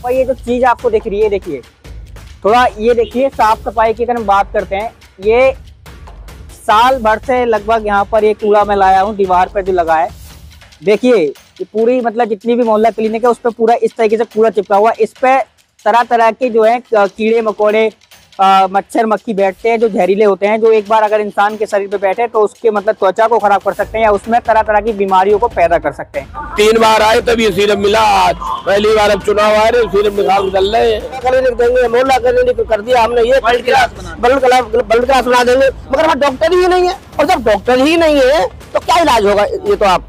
और ये जो चीज आपको दिख रही है, देखिए थोड़ा ये देखिए, साफ सफाई की अगर हम बात करते हैं, ये साल भर से लगभग यहाँ पर ये कूड़ा मैं लाया हूँ, दीवार पर जो लगा है देखिए, ये पूरी मतलब जितनी भी मोहल्ला क्लिनिक है उस पर पूरा इस तरीके से कूड़ा चिपका हुआ। इस पे तरह तरह के जो है कीड़े मकोड़े, मच्छर मक्खी बैठते हैं जो जहरीले होते हैं, जो एक बार अगर इंसान के शरीर पे बैठे तो उसके मतलब त्वचा को खराब कर सकते हैं या उसमें तरह तरह की बीमारियों को पैदा कर सकते हैं। 3 बार आए तब ये सिरप मिला, आज पहली बार अब चुनाव आ रहे सिरप निकाल चल रहे हैं। क्लिनिक देंगे, मोहल्ला क्लिनिक कर दिया हमने, ये ब्लड क्लास बना देंगे, मगर वहाँ डॉक्टर ही नहीं है। और जब डॉक्टर ही नहीं है तो क्या इलाज होगा? ये तो आप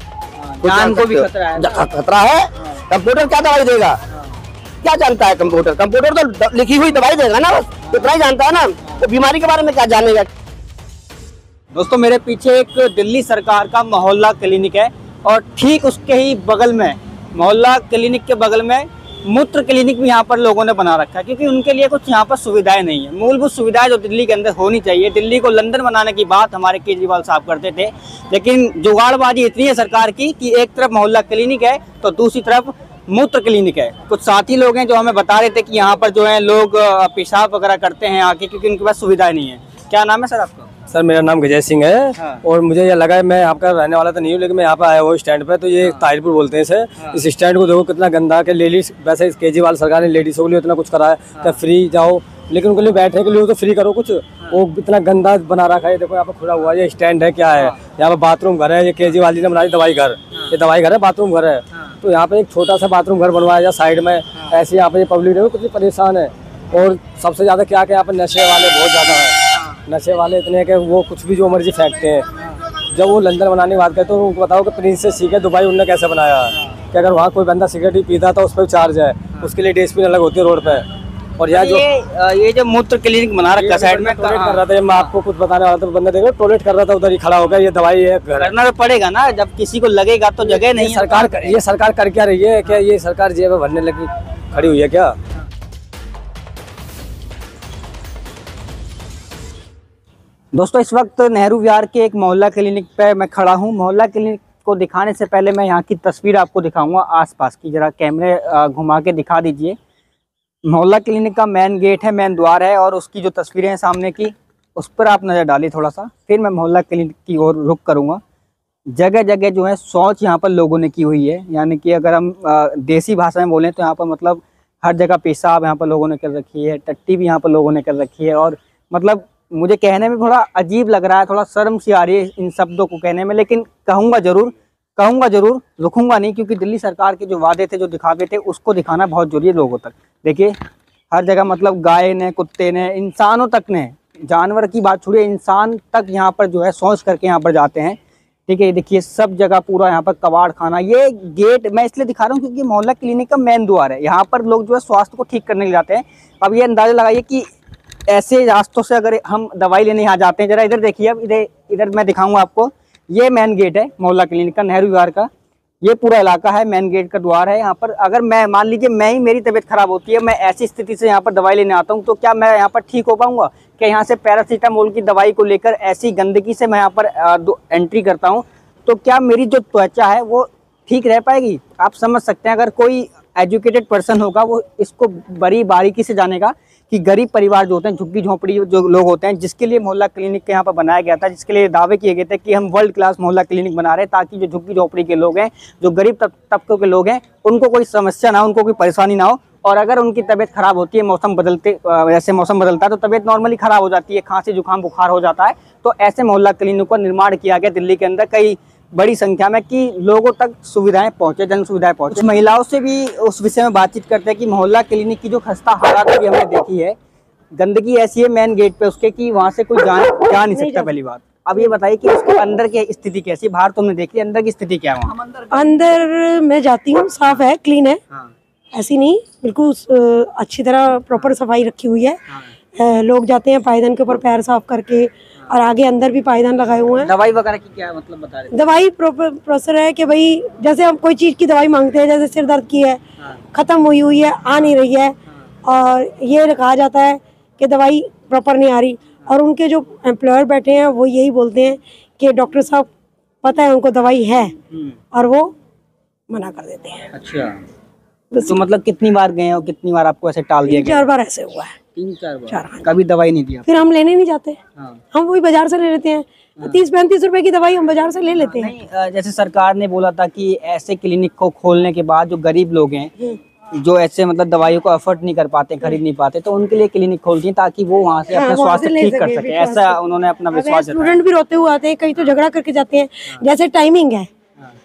जान को भी खतरा है। कंप्यूटर क्या दवाई देगा? क्या जानता है कंप्यूटर? कंप्यूटर तो लिखी हुई दवाई देगा ना, बस इतना ही जानता है ना, तो बीमारी के बारे में क्या जानेगा? दोस्तों मेरे पीछे एक दिल्ली सरकार का मोहल्ला क्लिनिक है और ठीक उसके ही बगल में, मोहल्ला क्लिनिक के बगल में मूत्र क्लिनिक भी यहाँ पर लोगों ने बना रखा है, क्योंकि उनके लिए कुछ यहाँ पर सुविधाएं नहीं है, मूलभूत सुविधाएं जो दिल्ली के अंदर होनी चाहिए। दिल्ली को लंदन बनाने की बात हमारे केजरीवाल साहब करते थे, लेकिन जुगाड़बाजी इतनी है सरकार की कि एक तरफ मोहल्ला क्लिनिक है तो दूसरी तरफ मूत्र क्लिनिक है। कुछ साथी लोग हैं जो हमें बता रहे थे कि यहाँ पर जो है लोग पेशाब वगैरह करते हैं आके, क्योंकि उनके पास सुविधाएं नहीं है। क्या नाम है सर आपका? सर मेरा नाम विजय सिंह है। हाँ। और मुझे ये लगा है, मैं यहाँ का रहने वाला तो नहीं हूँ, लेकिन मैं यहाँ पे आया हुआ स्टैंड पे, तो ये ताहिरपुर बोलते हैं इसे। हाँ। इस स्टैंड को देखो कितना गंदा के लेडीज, वैसे केजरीवाल सरकार ने लेडीजों के लिए इतना कुछ करा है। हाँ। फ्री जाओ, लेकिन उनके लिए बैठने के लिए तो फ्री करो कुछ। हाँ। वो इतना गंदा बना रखा है, देखो यहाँ पे खुला हुआ है, ये स्टैंड है क्या है? यहाँ पे बाथरूम घर है, ये केजरीवाल जी ने बनाई दवाई घर। ये दवाई घर है, बाथरूम घर है। तो यहाँ पे एक छोटा सा बाथरूम घर बनवाया जाए साइड में, ऐसे यहाँ पे ये पब्लिक देखो कितनी परेशान है। और सबसे ज्यादा क्या यहाँ पे नशे वाले बहुत ज्यादा है, नशे वाले इतने कि वो कुछ भी जो मर्जी फेंकते हैं। जब वो लंदन बनाने की बात करते हैं तो उनको बताओ कि प्रिंसेस सीखे दुबई उनने कैसे बनाया है, कि अगर वहाँ कोई बंदा सिगरेट ही पीता तो उस पर चार्ज है, उसके लिए डस्टबिन अलग होती है रोड पे। और यहाँ जो ये जो मूत्र क्लिनिक बना रखा साइड में टॉयलेट कर रहा था, मैं आपको कुछ बताने वाला था, बंदा देखो टॉयलेट कर रहा था उधर ही खड़ा होकर, ये दवाई है करना तो पड़ेगा ना, जब किसी को लगेगा तो जगह नहीं। ये सरकार कर क्या रही है? क्या ये सरकार जेब भरने लगी खड़ी हुई है क्या? दोस्तों इस वक्त नेहरू विहार के एक मोहल्ला क्लिनिक पे मैं खड़ा हूँ। मोहल्ला क्लिनिक को दिखाने से पहले मैं यहाँ की तस्वीर आपको दिखाऊंगा आसपास की, जरा कैमरे घुमा के दिखा दीजिए। मोहल्ला क्लिनिक का मेन गेट है, मेन द्वार है, और उसकी जो तस्वीरें हैं सामने की, उस पर आप नज़र डालिए थोड़ा सा, फिर मैं मोहल्ला क्लिनिक की ओर रुख करूँगा। जगह जगह जो है शौच यहाँ पर लोगों ने की हुई है, यानी कि अगर हम देसी भाषा में बोलें तो यहाँ पर मतलब हर जगह पेशाब यहाँ पर लोगों ने कर रखी है, टट्टी भी यहाँ पर लोगों ने कर रखी है। और मतलब मुझे कहने में थोड़ा अजीब लग रहा है, थोड़ा शर्म सी आ रही है इन शब्दों को कहने में, लेकिन कहूँगा जरूर, रुकूंगा नहीं, क्योंकि दिल्ली सरकार के जो वादे थे, जो दिखावे थे, उसको दिखाना बहुत जरूरी है लोगों तक। देखिए हर जगह मतलब गाय ने, कुत्ते ने, इंसानों तक ने, जानवर की बात छोड़िए, इंसान तक यहाँ पर जो है शौच करके यहाँ पर जाते हैं। ठीक है, देखिए सब जगह पूरा यहाँ पर कबाड़ खाना। ये गेट मैं इसलिए दिखा रहा हूँ क्योंकि मोहल्ला क्लिनिक का मेन द्वार है, यहाँ पर लोग जो है स्वास्थ्य को ठीक करने के लिए जाते हैं। अब ये अंदाजा लगाइए कि ऐसे रास्तों से अगर हम दवाई लेने यहाँ जाते हैं, जरा इधर देखिए, अब इधर मैं दिखाऊंगा आपको, ये मेन गेट है मोहल्ला क्लिनिक का, नेहरू विहार का। ये पूरा इलाका है, मेन गेट का द्वार है। यहाँ पर अगर मैं मान लीजिए मेरी तबीयत खराब होती है, मैं ऐसी स्थिति से यहाँ पर दवाई लेने आता हूँ, तो क्या मैं यहाँ पर ठीक हो पाऊंगा? क्या यहाँ से पैरासीटामोल की दवाई को लेकर ऐसी गंदगी से मैं यहाँ पर एंट्री करता हूँ, तो क्या मेरी जो त्वचा है वो ठीक रह पाएगी? आप समझ सकते हैं, अगर कोई एजुकेटेड पर्सन होगा वो इसको बड़ी बारीकी से जानेगा कि गरीब परिवार जो होते हैं, झुग्गी झोंपड़ी जो लोग होते हैं, जिसके लिए मोहल्ला क्लिनिक के यहाँ पर बनाया गया था, जिसके लिए दावे किए गए थे कि हम वर्ल्ड क्लास मोहल्ला क्लिनिक बना रहे हैं, ताकि जो झुग्गी झोंपड़ी के लोग हैं, जो गरीब तबकों के लोग हैं, उनको कोई समस्या ना हो, उनको कोई परेशानी ना हो। और अगर उनकी तबीयत खराब होती है, जैसे मौसम बदलता है तो तबीयत नॉर्मली खराब हो जाती है, खांसी जुकाम बुखार हो जाता है, तो ऐसे मोहल्ला क्लिनिक का निर्माण किया गया दिल्ली के अंदर कई बड़ी संख्या में, कि लोगों तक सुविधाएं पहुंचे, जन सुविधाएं पहुंचे। महिलाओं से भी उस विषय में बातचीत करते हैं कि मोहल्ला क्लिनिक की जो खस्ता हालत भी हमने देखी है, गंदगी ऐसी है मेन गेट पे उसके कि वहां से कोई जा नहीं सकता, पहली बात। अब ये बताइए कि उसके अंदर की स्थिति कैसी? बाहर तुमने देखी, अंदर की स्थिति क्या है? अंदर मैं जाती हूँ, साफ है, क्लीन है। हाँ। ऐसी नहीं, बिल्कुल अच्छी तरह प्रॉपर सफाई रखी हुई है। हाँ। लोग जाते हैं पायदान के ऊपर पैर साफ करके, और आगे अंदर भी पायदान लगाए हुए हैं। दवाई वगैरह की क्या मतलब बता रहे? दवाई प्रोसेस है कि भाई जैसे हम कोई चीज की दवाई मांगते हैं, जैसे सिर दर्द की है, खत्म हुई है, आ नहीं रही है, और ये कहा जाता है कि दवाई प्रॉपर नहीं आ रही, और उनके जो एम्प्लॉयर बैठे हैं वो यही बोलते हैं कि डॉक्टर साहब पता है उनको दवाई है, और वो मना कर देते हैं। अच्छा, तो मतलब कितनी बार गए हो, कितनी बार आपको ऐसे टाल दिया गया? 4 बार ऐसे हुआ है। 3-4 बार? हाँ। कभी दवाई नहीं दिया? फिर हम लेने नहीं जाते, हाँ। हम वही बाजार से ले लेते हैं। 30-35 रुपए की दवाई हम बाजार से ले लेते हैं। नहीं, जैसे सरकार ने बोला था कि ऐसे क्लिनिक को खोलने के बाद जो गरीब लोग हैं, जो ऐसे मतलब दवाइयों को अफोर्ड नहीं कर पाते, खरीद नहीं पाते, तो उनके लिए क्लिनिक खोलती हैं ताकि वो वहाँ से अपना स्वास्थ्य ठीक कर सके। ऐसा उन्होंने अपना विश्वास जताया। स्टूडेंट भी रोते हुए आते हैं, कहीं तो झगड़ा करके जाते हैं। जैसे टाइमिंग है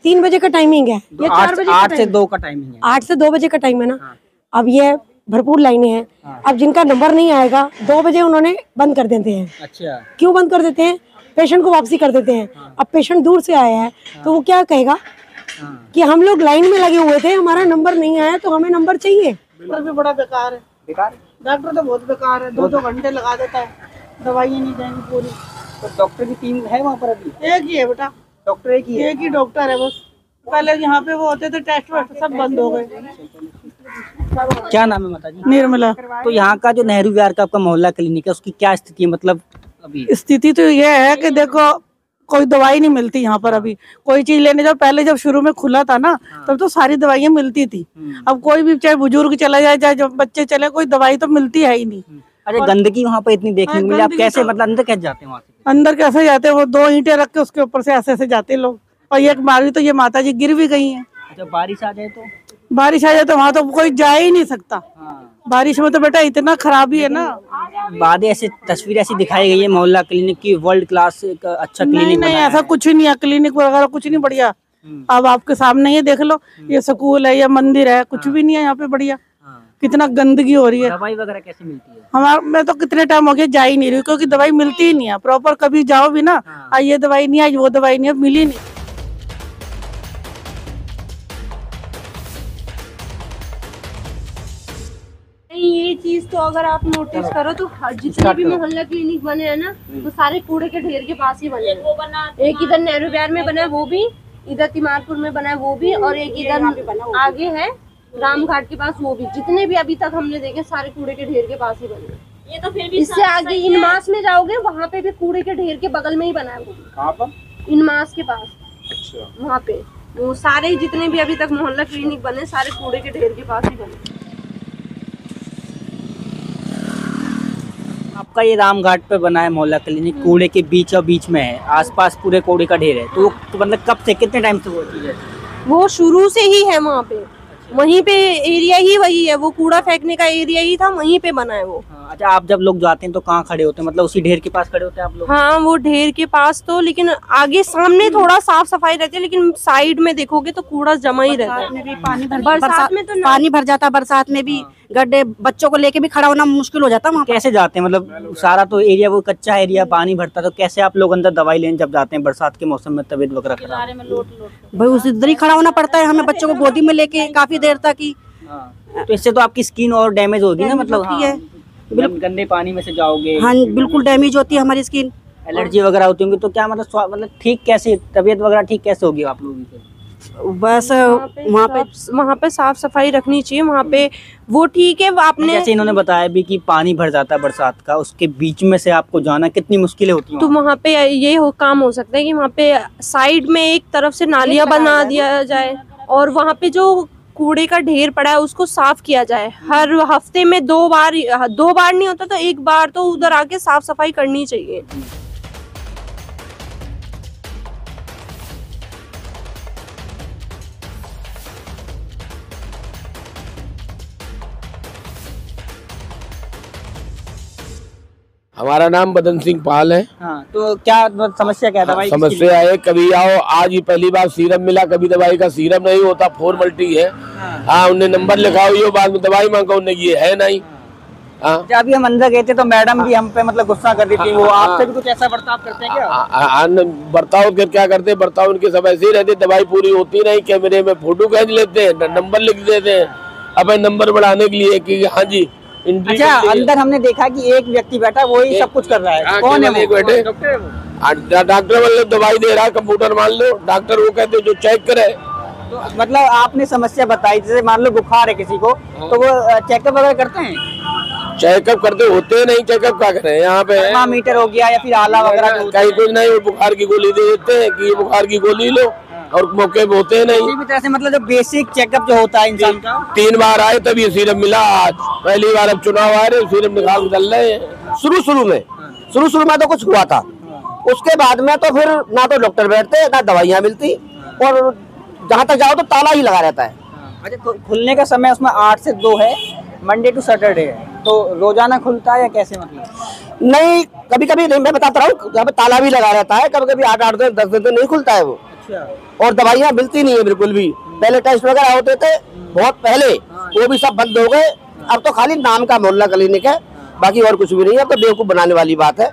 3 बजे का टाइमिंग है, ये 4 बजे 8 से 2 का टाइमिंग है। 8 से 2 बजे का टाइम है ना। अब ये भरपूर लाइनें हैं। अब जिनका नंबर नहीं आएगा 2 बजे उन्होंने बंद कर देते हैं। अच्छा। क्यों बंद कर देते हैं? पेशेंट को वापसी कर देते हैं। अब पेशेंट दूर से आया है तो वो क्या कहेगा कि हम लोग लाइन में लगे हुए थे, हमारा नंबर नहीं आया तो हमें नंबर चाहिए। डॉक्टर भी बड़ा बेकार है। बेकार? डॉक्टर तो बहुत बेकार है, 2-2 घंटे लगा देता है, दवाइयाँ नहीं देंगे पूरी। तो डॉक्टर की टीम है वहाँ पर अभी? एक ही है बेटा, डॉक्टर एक ही है? एक ही डॉक्टर है बस। पहले यहाँ पे वो होते थे टेस्ट वेस्ट, सब बंद हो गए। क्या नाम है माता जी? निर्मला। तो यहाँ का जो नेहरू विहार का आपका मोहल्ला क्लिनिक है, उसकी क्या स्थिति है मतलब अभी? स्थिति तो ये है कि देखो कोई दवाई नहीं मिलती यहाँ पर। अभी कोई चीज लेने जाओ, पहले जब शुरू में खुला था ना तब तो सारी दवाइयाँ मिलती थी। अब कोई भी, चाहे बुजुर्ग चला जाए चाहे जो बच्चे चले, कोई दवाई तो मिलती है ही नहीं। अरे गंदगी वहाँ पे इतनी देखने को मिली, आप कैसे मतलब अंदर कैसे जाते हैं वहाँ से? अंदर कैसे जाते हैं, वो 2 ईंटें रख के उसके ऊपर से ऐसे ऐसे जाते हैं लोग। और एक बारी तो ये माता जी गिर भी गई हैं। अच्छा, बारिश आ जाए तो? बारिश आ जाए तो वहाँ तो कोई जा ही नहीं सकता। बारिश में तो बेटा इतना खराबी है ना। बाद ऐसे तस्वीर ऐसी दिखाई गई है मोहल्ला क्लिनिक की, वर्ल्ड क्लास एक अच्छा क्लिनिक नहीं ऐसा कुछ नहीं है, क्लिनिक वगैरह कुछ नहीं बढ़िया। अब आपके सामने ये देख लो, ये स्कूल है या मंदिर है, कुछ भी नहीं है यहाँ पे बढ़िया। कितना गंदगी हो रही है। दवाई वगैरह कैसे मिलती है? हमारा, मैं तो कितने टाइम हो गया जा ही नहीं रही, क्योंकि दवाई मिलती ही नहीं है प्रॉपर। कभी जाओ भी ना, आज ये दवाई नहीं, आज वो दवाई नहीं, मिली नहीं। ये चीज तो अगर आप नोटिस करो तो जितने भी मोहल्ला क्लिनिक बने हैं ना, वो सारे कूड़े के ढेर के पास ही बने हैं। एक इधर नेहरू विहार में बना है वो भी, इधर तिमारपुर में बना है वो भी, और एक इधर आगे है रामघाट के पास वो भी। जितने भी अभी तक हमने देखे सारे कूड़े के ढेर के पास ही बने हैं। ये तो फिर भी इससे आगे इनमास में जाओगे, वहाँ पे भी कूड़े के ढेर के बगल में ही बना है वो। कहाँ पर? इनमास के पास। अच्छा। वहाँ पे वो सारे जितने भी अभी तक मोहल्ला क्लिनिक बने सारे कूड़े के ढेर के पास ही बने। आपका ये रामघाट पे बना है मोहल्ला क्लिनिक, कूड़े के बीच में है, आसपास पूरे कूड़े का ढेर है। तो मतलब कब से, कितने टाइम से वो चीज है? वो शुरू से ही है वहाँ पे। वहीं पे एरिया ही वही है, वो कूड़ा फेंकने का एरिया ही था, वहीं पे बना है वो। अच्छा, आप जब लोग जाते हैं तो कहाँ खड़े होते हैं, मतलब उसी ढेर के पास खड़े होते हैं आप लोग? हाँ, वो ढेर के पास तो, लेकिन आगे सामने थोड़ा साफ सफाई रहती है, लेकिन साइड में देखोगे तो कूड़ा जमा ही रहता है। बरसात में तो पानी भर जाता, बरसात में भी गड्ढे, बच्चों को लेके भी खड़ा होना मुश्किल हो जाता है वहाँ। कैसे जाते हैं, मतलब सारा तो एरिया वो कच्चा एरिया, पानी भरता, तो कैसे आप लोग अंदर दवाई लेने जब जाते हैं बरसात के मौसम में, तबीयत वगैरह खराब? भाई उस इधर ही खड़ा होना पड़ता है हमें, बच्चों को गोदी में लेके काफी देर तक ही। तो इससे तो आपकी स्किन और डैमेज होगी ना, मतलब होती है। बिल्कुल गंदे पानी में से जाओगे। हाँ, बिल्कुल डैमेज होती है हमारी स्किन, एलर्जी वगैरह होती होंगी, तो क्या मतलब ठीक कैसे, तबीयत वगैरह ठीक कैसे होगी आप लोगों की? बस वहाँ पे साफ सफाई रखनी चाहिए। वहाँ पे वो ठीक है, आपने जैसे इन्होंने बताया भी कि पानी भर जाता है बरसात का, उसके बीच में से आपको जाना, कितनी मुश्किलें होती हैं? तो वहाँ पे ये काम हो सकता है कि वहाँ पे साइड में एक तरफ से नालियाँ बना दिया जाए, और वहाँ पे जो कूड़े का ढेर पड़ा है उसको साफ किया जाए। हर हफ्ते में 2 बार नहीं होता तो 1 बार तो उधर आके साफ सफाई करनी चाहिए। हमारा नाम बदन सिंह पाल है। हाँ, तो क्या समस्या क्या है? दवाई समस्या है, कभी आओ, आज ही पहली बार सीरम मिला, कभी दवाई का सीरम नहीं होता, फॉर्मेलिटी है। हाँ, उन्हें नंबर लिखा हुई हो, बाद में दवाई मांगा, उन्हें ये है नहीं। हाँ, जब अभी हम अंदर गए थे तो मैडम भी हम पे मतलब गुस्सा कर रही थी। वो आपसे भी कुछ ऐसा बर्ताव करते हैं क्या? बर्ताव क्या करते हैं, बर्ताव उनके सब ऐसे ही रहते, दवाई पूरी होती नहीं, कैमरे में फोटो खींच लेते हैं, नंबर लिख देते हैं अपने नंबर बढ़ाने के लिए कि हाँ जी। अच्छा, अंदर हमने देखा कि एक व्यक्ति बैठा, वही सब कुछ कर रहा है। कौन है? एक बैठे डॉक्टर वाले दवाई दे रहा है, कंप्यूटर मान लो, डॉक्टर वो कहते जो चेक करे। तो मतलब आपने समस्या बताई, जैसे मान लो बुखार है किसी को, तो वो चेकअप वगैरह करते हैं? चेकअप करते होते नहीं, चेकअप क्या करें यहाँ पे? थर्मामीटर हो गया या फिर आला वगैरह? कहीं कुछ नहीं, वो बुखार की गोली दे देते हैं कि ये बुखार की गोली लो, और मौके पे होते नहीं। किसी भी तरह से मतलब जो बेसिक चेकअप जो होता है इंसान का। 3 बार आए तब ये सीरप मिला, आज पहली बार अब चुनाव आ रहे सीरप निकाल चल रहे हैं। शुरू में तो कुछ हुआ था, उसके बाद में तो फिर ना तो डॉक्टर बैठते ना दवाइयाँ मिलती, और जहाँ तक जाओ तो ताला ही लगा रहता है। अच्छा, खुलने का समय उसमें 8 से 2 है, मंडे टू सैटरडे है, तो रोजाना खुलता है या कैसे मतलब? नहीं, कभी कभी नहीं, मैं बताता रहा हूँ, यहाँ पे ताला भी लगा रहता है, कभी कभी 8 दिन 10 दिन तो नहीं खुलता है वो। अच्छा। और दवाइयाँ मिलती नहीं है बिल्कुल भी। पहले टेस्ट वगैरह होते थे बहुत पहले, वो भी सब बंद हो गए। अब तो खाली नाम का मोहल्ला क्लिनिक है, बाकी और कुछ भी नहीं है। अब तो बेवकूफ बनाने वाली बात है।